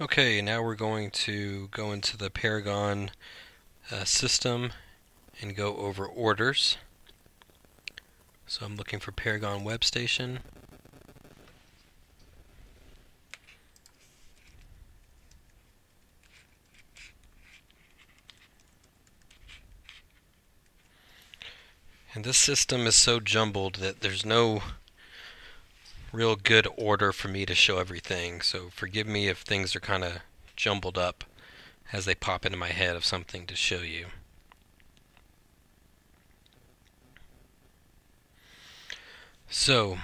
Okay, now we're going to go into the Paragon system and go over orders. So I'm looking for Paragon Web Station. And this system is so jumbled that there's no real good order for me to show everything. So forgive me if things are kind of jumbled up as they pop into my head of something to show you. So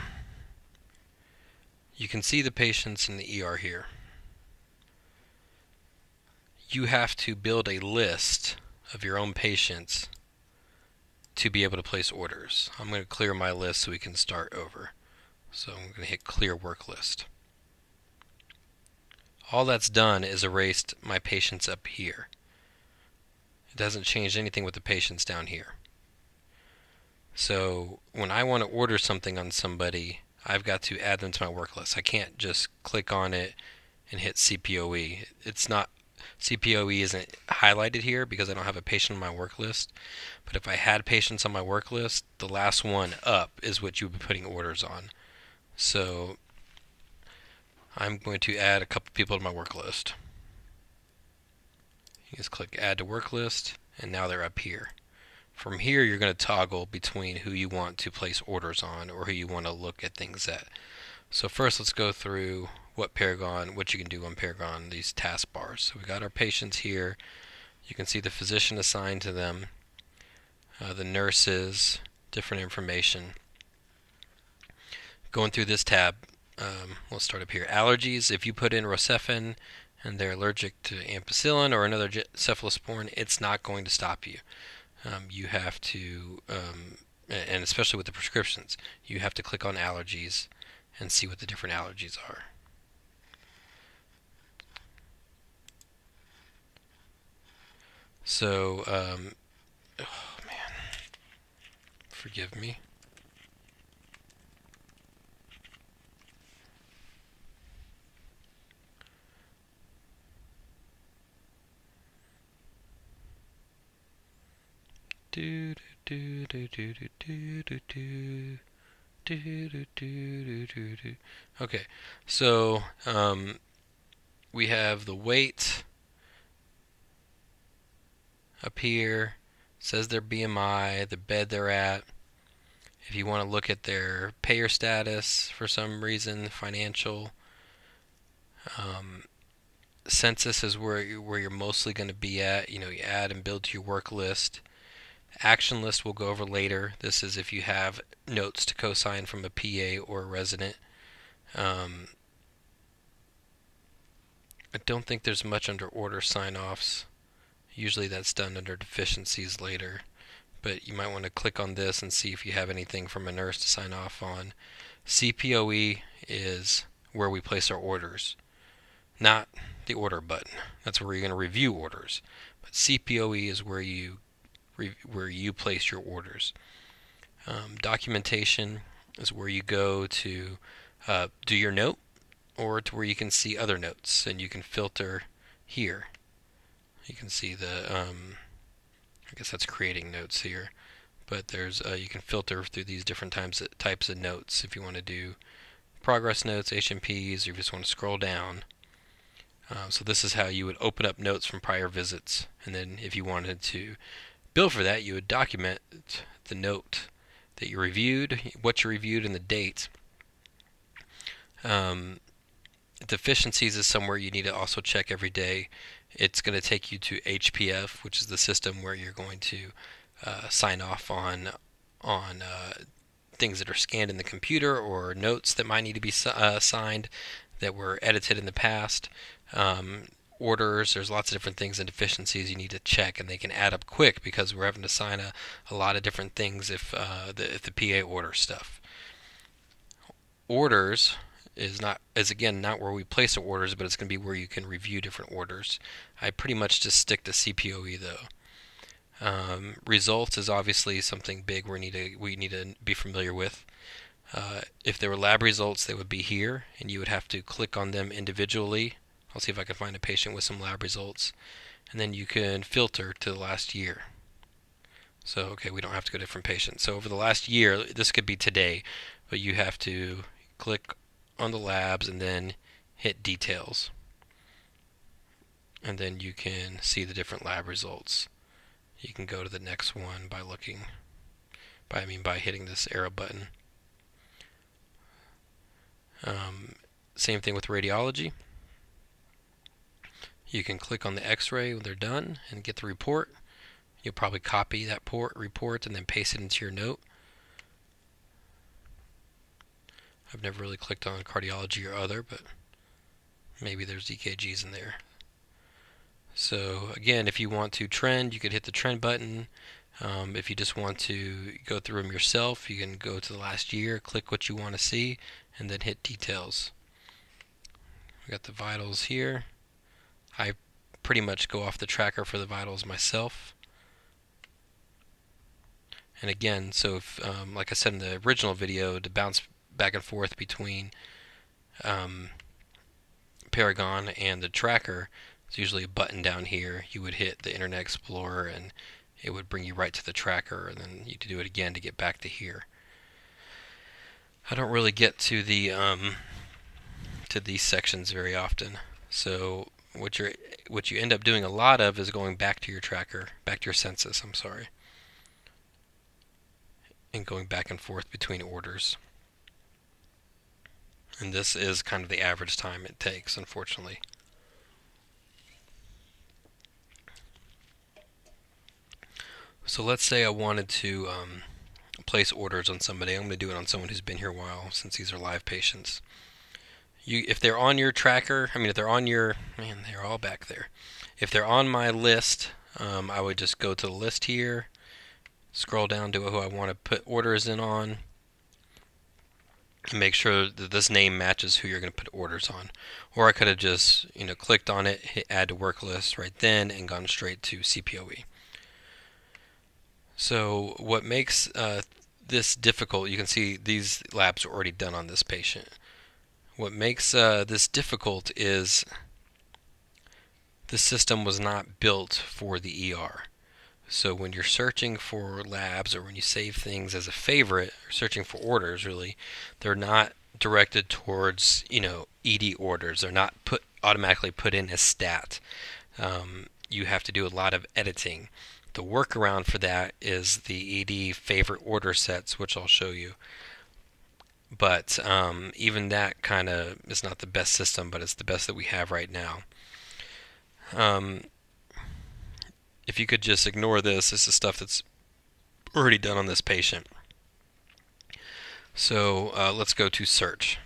you can see the patients in the ER here. You have to build a list of your own patients to be able to place orders. I'm going to clear my list so we can start over. So I'm going to hit clear work list. All that's done is erased my patients up here. It doesn't change anything with the patients down here. So when I want to order something on somebody, I've got to add them to my work list. I can't just click on it and hit CPOE. It's not CPOE isn't highlighted here because I don't have a patient on my work list. But if I had patients on my work list, the last one up is what you would be putting orders on. So I'm going to add a couple people to my work list. You just click add to work list, and now they're up here. From here, you're going to toggle between who you want to place orders on or who you want to look at things at. So first, let's go through what you can do on Paragon, these taskbars. So we got our patients here. You can see the physician assigned to them, the nurses, different information. Going through this tab, we'll start up here. Allergies, if you put in Rocephin and they're allergic to ampicillin or another cephalosporin, it's not going to stop you. You have to, and especially with the prescriptions, you have to click on allergies and see what the different allergies are. So, oh man, forgive me. Do do do do do do do do. Okay, so we have the weight up here. It says their BMI, the bed they're at. If you want to look at their payer status for some reason, financial, census is where you're mostly going to be at. You add and build to your work list. Action list we'll go over later. This is if you have notes to co-sign from a PA or a resident. I don't think there's much under order sign-offs. Usually that's done under deficiencies later. But you might want to click on this and see if you have anything from a nurse to sign off on. CPOE is where we place our orders, not the order button. That's where you're going to review orders. But CPOE is where you place your orders. Documentation is where you go to do your note or to where you can see other notes, and you can filter here. You can see I guess that's creating notes here, but there's you can filter through these different types of notes if you want to do progress notes, HMPs, or you just want to scroll down. So this is how you would open up notes from prior visits, and then if you wanted to bill for that, you would document the note that you reviewed, what you reviewed, and the date. Deficiencies is somewhere you need to also check every day. It's going to take you to HPF, which is the system where you're going to sign off on things that are scanned in the computer or notes that might need to be signed that were edited in the past. Orders, there's lots of different things and deficiencies you need to check, and they can add up quick because we're having to sign a lot of different things if the PA orders stuff. Orders is again not where we place the orders, but it's going to be where you can review different orders. I pretty much just stick to CPOE though. Results is obviously something big we need to be familiar with. If there were lab results, they would be here, and you would have to click on them individually I'll see if I can find a patient with some lab results. And then you can filter to the last year. So, okay, we don't have to go to different patients. So over the last year, this could be today, but you have to click on the labs and then hit details. And then you can see the different lab results. You can go to the next one by hitting this arrow button. Same thing with radiology. You can click on the x-ray when they're done and get the report. You'll probably copy that report and then paste it into your note. I've never really clicked on cardiology or other, but maybe there's EKGs in there. So again, if you want to trend, you could hit the trend button. If you just want to go through them yourself, you can go to the last year, click what you want to see, and then hit details. We got the vitals here. I pretty much go off the tracker for the vitals myself. And again, so if, like I said in the original video, to bounce back and forth between Paragon and the tracker, it's usually a button down here. You would hit the Internet Explorer and it would bring you right to the tracker, and then you do it again to get back to here. I don't really get to the to these sections very often, so what you end up doing a lot of is going back to your tracker, back to your census, I'm sorry, and going back and forth between orders. And this is kind of the average time it takes, unfortunately. So let's say I wanted to place orders on somebody. I'm going to do it on someone who's been here a while, since these are live patients. If they're on your tracker, if they're on your, they're all back there. If they're on my list, I would just go to the list here, scroll down to who I want to put orders in on, and make sure that this name matches who you're going to put orders on. Or I could have just, clicked on it, hit add to work list right then, and gone straight to CPOE. So what makes this difficult, you can see these labs are already done on this patient. What makes this difficult is the system was not built for the ER. So when you're searching for labs, or when you save things as a favorite, or searching for orders really, they're not directed towards ED orders. They're not automatically put in as stat. You have to do a lot of editing. The workaround for that is the ED favorite order sets, which I'll show you. But even that kind of is not the best system, but it's the best that we have right now. If you could just ignore this is stuff that's already done on this patient. So let's go to search.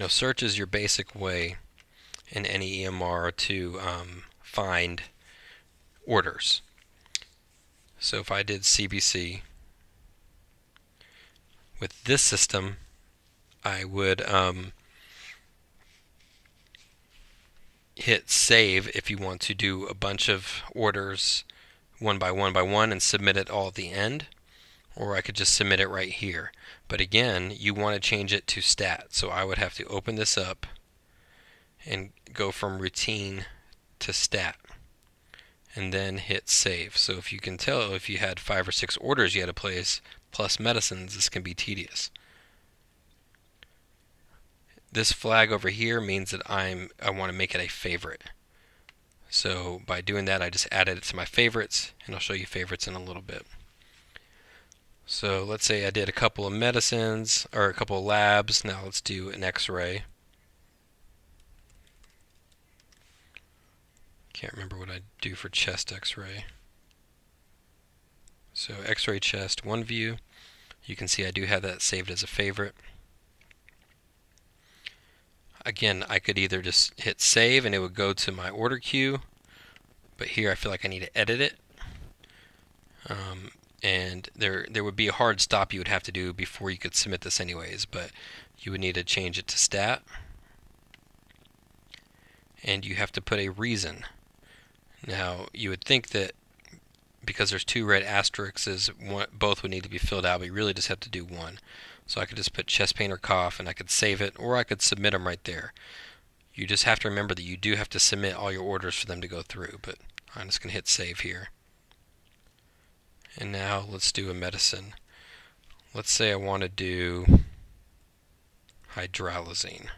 Search is your basic way in any EMR to find orders. So if I did CBC with this system, I would hit save if you want to do a bunch of orders one by one and submit it all at the end, or I could just submit it right here. But again, you want to change it to stat, so I would have to open this up and go from routine to stat and then hit save. So if you can tell, if you had 5 or 6 orders you had to place plus medicines, this can be tedious. This flag over here means that I want to make it a favorite. So by doing that, I just added it to my favorites, and I'll show you favorites in a little bit. So let's say I did a couple of medicines, or a couple of labs. Now let's do an x-ray. Can't remember what I do for chest x-ray. So x-ray chest, one view. You can see I do have that saved as a favorite. Again, I could either just hit save and it would go to my order queue, but here I feel like I need to edit it. And there would be a hard stop you would have to do before you could submit this anyways, but you would need to change it to stat. And you have to put a reason. Now, you would think that because there's 2 red asterisks, both would need to be filled out, but you really just have to do one. So I could just put chest pain or cough, and I could save it, or I could submit them right there. You just have to remember that you do have to submit all your orders for them to go through. But I'm just going to hit save here. And now let's do a medicine. Let's say I want to do hydralazine.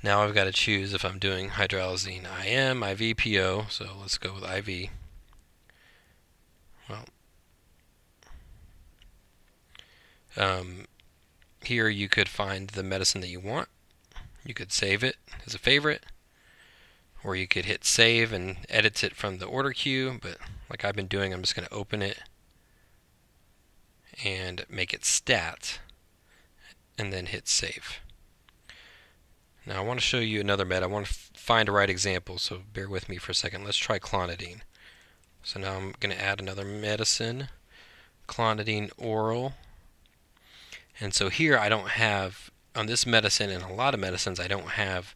Now I've got to choose if I'm doing hydralazine IM, IV, PO. So let's go with IV. Well, here you could find the medicine that you want. You could save it as a favorite, or you could hit save and edit it from the order queue. But like I've been doing, I'm just going to open it and make it stat, and then hit save. Now I want to show you another med. I want to find a right example, so bear with me for a second. Let's try clonidine. So now I'm going to add another medicine, clonidine oral. And so here I don't have, on this medicine and a lot of medicines, I don't have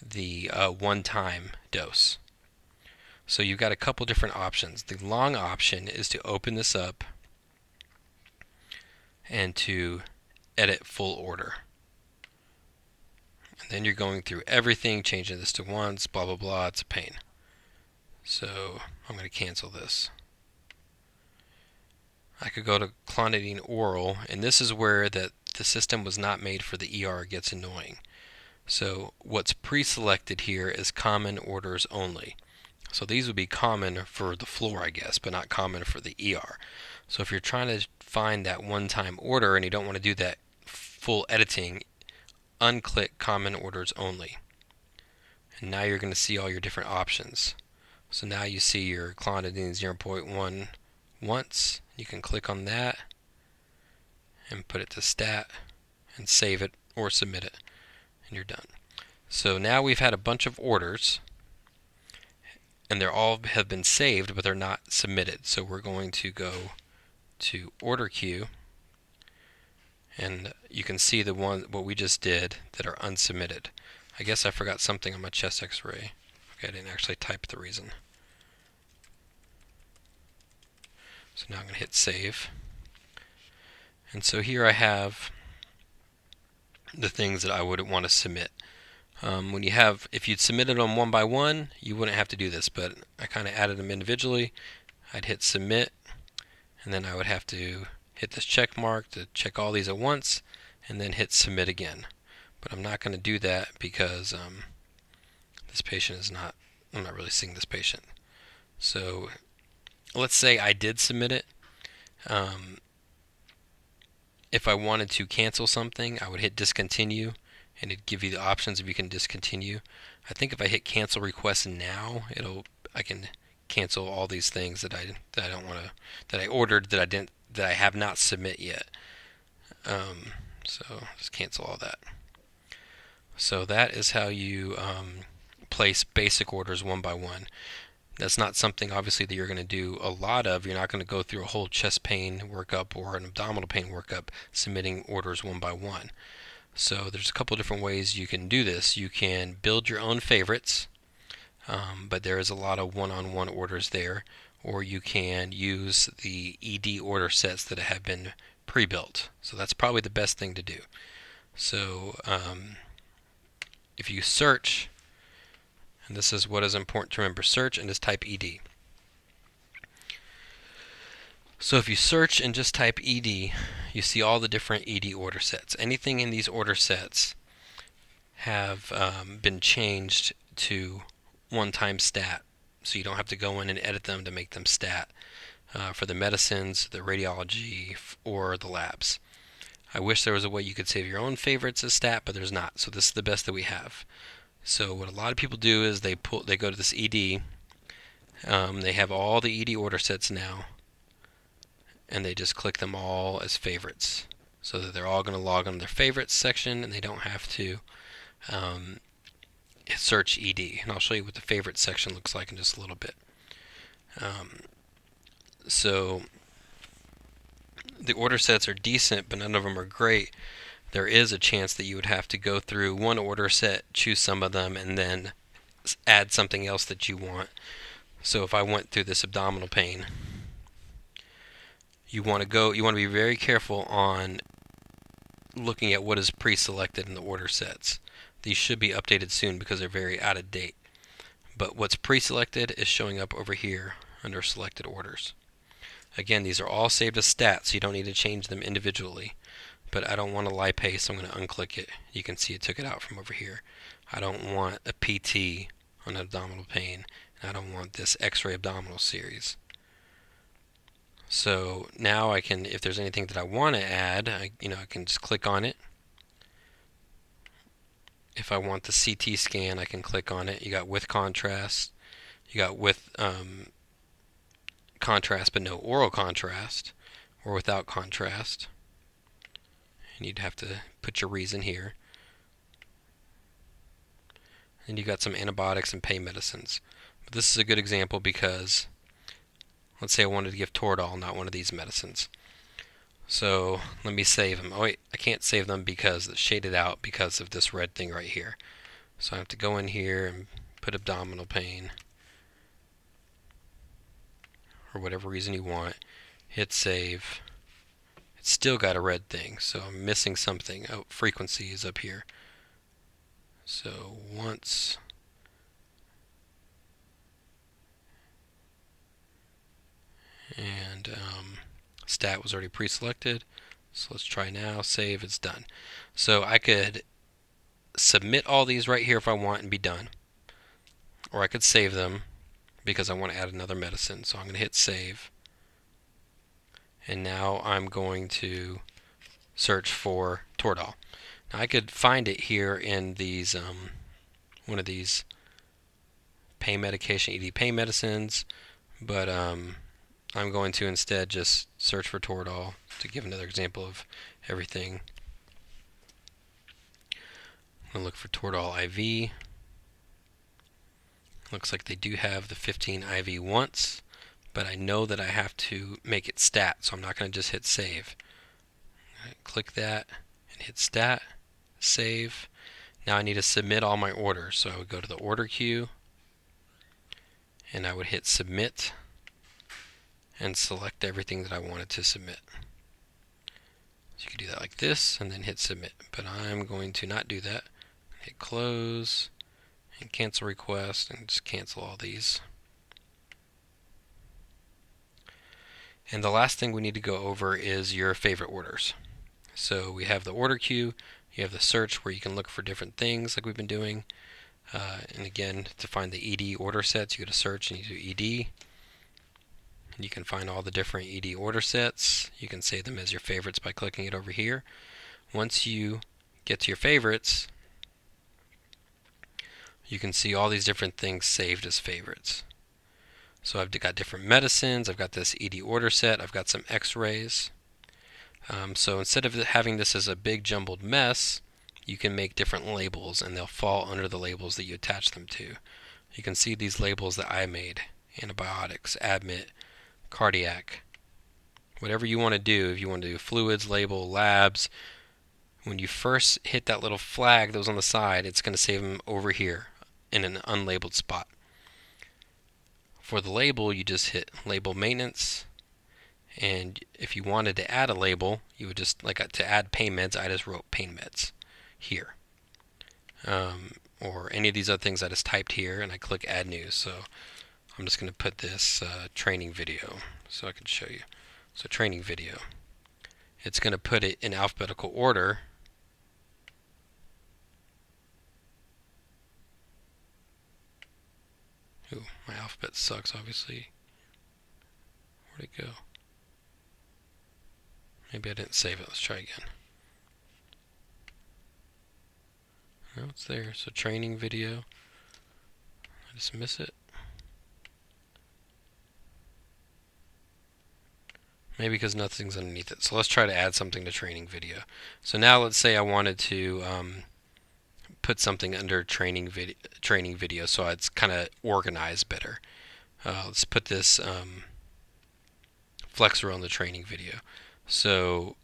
the one-time dose. So you've got a couple different options. The long option is to open this up and to edit full order. And then you're going through everything, changing this to once, blah, blah, blah. It's a pain. So I'm going to cancel this. I could go to clonidine oral, and this is where the system was not made for the ER gets annoying. So what's pre-selected here is common orders only. So these would be common for the floor, I guess, but not common for the ER. So if you're trying to find that one-time order and you don't want to do that full editing, unclick common orders only. And now you're going to see all your different options. So now you see your clonidine 0.1 once. You can click on that and put it to stat and save it or submit it, and you're done. So now we've had a bunch of orders, and they're all have been saved, but they're not submitted. So we're going to go to order queue, and you can see the one what we just did that are unsubmitted. I guess I forgot something on my chest x-ray. Okay, I didn't actually type the reason. So now I'm going to hit save. And so here I have the things that I would want to submit. When you have, if you'd submitted them one by one, you wouldn't have to do this, but I kind of added them individually. I'd hit submit, and then I would have to hit this check mark to check all these at once, and then hit submit again. But I'm not going to do that because this patient is not, I'm not really seeing this patient. So let's say I did submit it. If I wanted to cancel something, I would hit discontinue, and it'd give you the options if you can discontinue. I think if I hit cancel request now, I can cancel all these things that I don't want to, that I ordered that I have not submit yet. So just cancel all that. So that is how you place basic orders one by one. That's not something obviously that you're going to do a lot of. You're not going to go through a whole chest pain workup or an abdominal pain workup submitting orders one by one. So there's a couple different ways you can do this. You can build your own favorites, but there is a lot of one-on-one orders there. Or you can use the ED order sets that have been pre-built. So that's probably the best thing to do. So if you search, and this is what is important to remember, search and just type ED. So if you search and just type ED, you see all the different ED order sets. Anything in these order sets have been changed to one-time stat, so you don't have to go in and edit them to make them stat for the medicines, the radiology, or the labs. I wish there was a way you could save your own favorites as stat, but there's not. So this is the best that we have. So what a lot of people do is they go to this ED. They have all the ED order sets now, and they just click them all as favorites, so that they're all going to log on their favorites section, and they don't have to search ED. And I'll show you what the favorites section looks like in just a little bit. So the order sets are decent, but none of them are great. There is a chance that you would have to go through one order set, choose some of them, and then add something else that you want. So if I went through this abdominal pain, you want to be very careful on looking at what is pre-selected in the order sets. These should be updated soon because they're very out of date. But what's pre-selected is showing up over here under selected orders. Again, these are all saved as stats, so you don't need to change them individually. But I don't want a lipase, so I'm going to unclick it. You can see it took it out from over here. I don't want a PT on abdominal pain. And I don't want this X-ray abdominal series. So now I can, if there's anything that I want to add, I can just click on it. If I want the CT scan, I can click on it. You got with contrast. You got with contrast but no oral contrast, or without contrast. And you'd have to put your reason here. And you got some antibiotics and pain medicines. But this is a good example because let's say I wanted to give Toradol, not one of these medicines. So let me save them. Oh wait, I can't save them because it's shaded out because of this red thing right here. So I have to go in here and put abdominal pain, or whatever reason you want. Hit save. It's still got a red thing, so I'm missing something. Oh, frequency is up here. So once, and stat was already pre-selected. So let's try now. Save. It's done. So I could submit all these right here if I want and be done. Or I could save them because I want to add another medicine. So I'm going to hit save. And now I'm going to search for Toradol. Now I could find it here in these one of these pain medication, ED pain medicines, but I'm going to instead just search for Toradol to give another example of everything. I'm going to look for Toradol IV. Looks like they do have the 15 IV once, but I know that I have to make it stat, so I'm not going to just hit save. Click that and hit stat, save. Now I need to submit all my orders, so I would go to the order queue and I would hit submit and select everything that I wanted to submit. So you could do that like this and then hit submit, but I'm going to not do that. Hit close and cancel request and just cancel all these. And the last thing we need to go over is your favorite orders. So we have the order queue, you have the search where you can look for different things like we've been doing. And again, to find the ED order sets, you go to search and you do ED. And you can find all the different ED order sets. You can save them as your favorites by clicking it over here. Once you get to your favorites, you can see all these different things saved as favorites. So I've got different medicines, I've got this ED order set, I've got some x-rays. So instead of having this as a big jumbled mess, you can make different labels and they'll fall under the labels that you attach them to. You can see these labels that I made: antibiotics, admit, cardiac. Whatever you want to do, if you want to do fluids, label, labs, when you first hit that little flag that was on the side, it's going to save them over here in an unlabeled spot. For the label, you just hit label maintenance, and if you wanted to add a label, you would just, like to add pain meds, I just wrote pain meds here. Or any of these other things I just typed here, and I click add new. So I'm just going to put this training video so I can show you. So training video. It's going to put it in alphabetical order. Ooh, my alphabet sucks, obviously. Where'd it go? Maybe I didn't save it. Let's try again. No, it's there. So training video. I just miss it. Maybe because nothing's underneath it. So let's try to add something to training video. So now let's say I wanted to put something under training video so it's kind of organized better. Let's put this flexor on the training video. So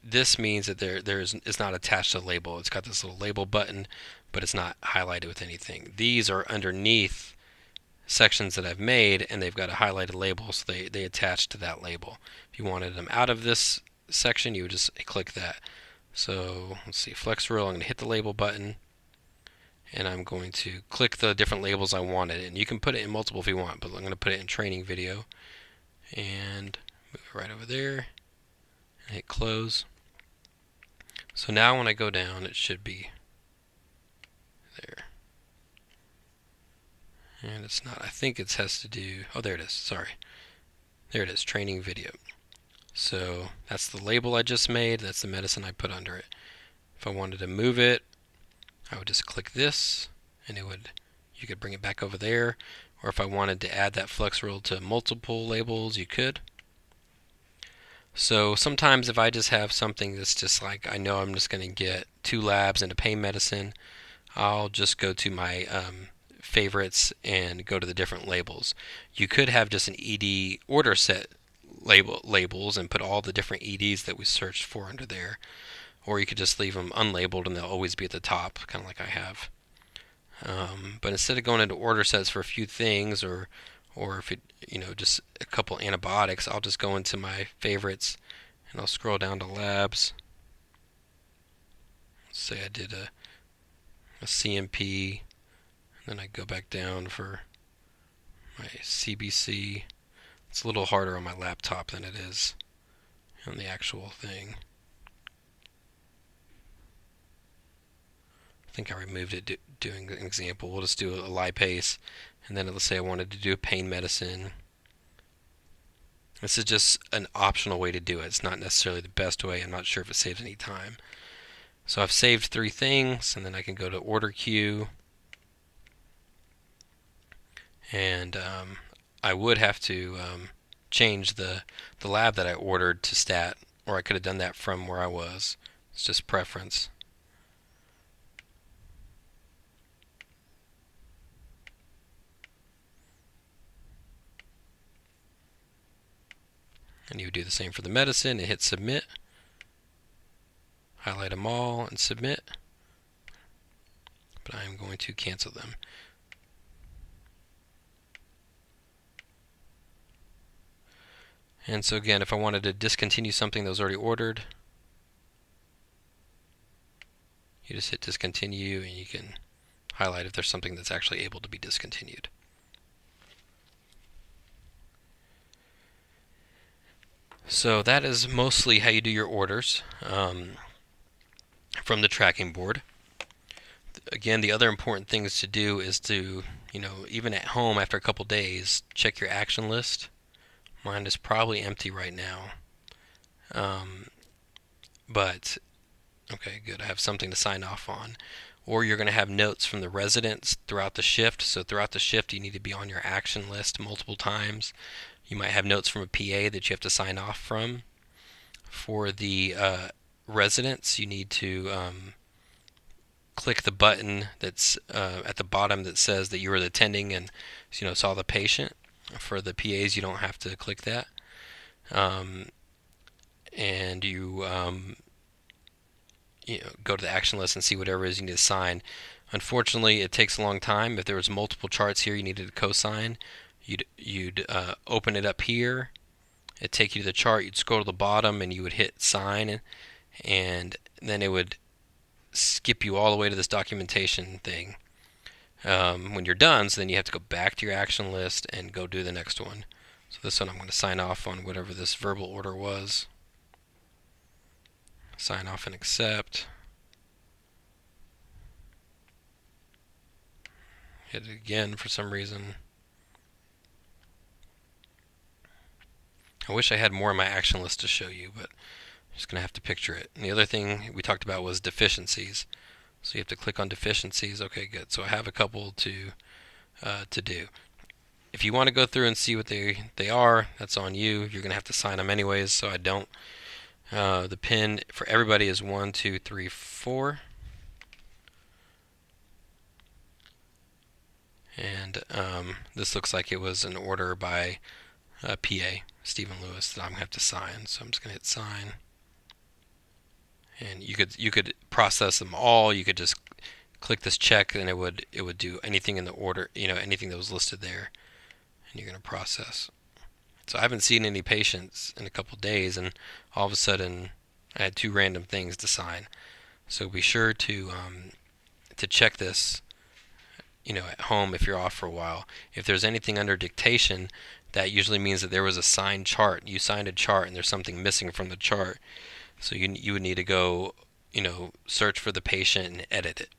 this means that it's not attached to the label. It's got this little label button, but it's not highlighted with anything. These are underneath sections that I've made, and they've got a highlighted label, so they attach to that label. If you wanted them out of this section, you would just click that. So let's see, flex rule. I'm going to hit the label button, and I'm going to click the different labels I wanted. And you can put it in multiple if you want, but I'm going to put it in training video, and move it right over there, and hit close. So now when I go down, it should be there. And it's not. I think it has to do. Oh, there it is. Sorry. There it is. Training video. So that's the label I just made. That's the medicine I put under it. If I wanted to move it, I would just click this, and you could bring it back over there. Or if I wanted to add that flex rule to multiple labels, you could. So sometimes if I just have something that's just like, I know I'm just going to get 2 labs and a pain medicine, I'll just go to my favorites and go to the different labels. You could have just an ED order set labels and put all the different EDs that we searched for under there. Or you could just leave them unlabeled and they'll always be at the top, kind of like I have. But instead of going into order sets for a few things, or if it, just a couple antibiotics, I'll just go into my favorites and I'll scroll down to labs. Let's say I did a CMP, and then I go back down for my CBC. It's a little harder on my laptop than it is on the actual thing. I think I removed it doing an example. We'll just do a lipase, and then let's say I wanted to do a pain medicine. This is just an optional way to do it. It's not necessarily the best way. I'm not sure if it saves any time. So I've saved 3 things, and then I can go to order queue, and I would have to change the lab that I ordered to stat, or I could have done that from where I was. It's just preference. And you would do the same for the medicine and hit submit. Highlight them all and submit. But I am going to cancel them. And so again, if I wanted to discontinue something that was already ordered, you just hit discontinue, and you can highlight if there's something that's actually able to be discontinued. So that is mostly how you do your orders from the tracking board. Again, the other important things to do is to, even at home after a couple days, check your action list. Mine is probably empty right now. But, okay, good. I have something to sign off on. Or you're going to have notes from the residents throughout the shift. So throughout the shift, you need to be on your action list multiple times. You might have notes from a PA that you have to sign off from. For the residents, you need to click the button that's at the bottom that says that you were attending and saw the patient. For the PAs, you don't have to click that. And you go to the action list and see whatever it is you need to sign. Unfortunately, it takes a long time. If there was multiple charts here you needed to co-sign, you'd open it up here. It'd take you to the chart. You'd scroll to the bottom and you would hit sign, and then it would skip you all the way to this documentation thing. When you're done, so then you have to go back to your action list and go do the next one. So this one I'm going to sign off on whatever this verbal order was. Sign off and accept. Hit it again for some reason. I wish I had more on my action list to show you, but I'm just going to have to picture it. And the other thing we talked about was deficiencies. So you have to click on deficiencies. Okay, good. So I have a couple to do. If you want to go through and see what they are, that's on you. You're going to have to sign them anyways, so I don't. The pin for everybody is 1, 2, 3, 4. And this looks like it was an order by PA, Stephen Lewis, that I'm going to have to sign. So I'm just going to hit sign. And you could process them all. You could just click this check, and it would do anything in the order, anything that was listed there, and you're going to process. So I haven't seen any patients in a couple of days, and all of a sudden I had two random things to sign. So be sure to check this, at home if you're off for a while. If there's anything under dictation, that usually means that there was a signed chart. You signed a chart, and there's something missing from the chart. So you would need to go, search for the patient and edit it.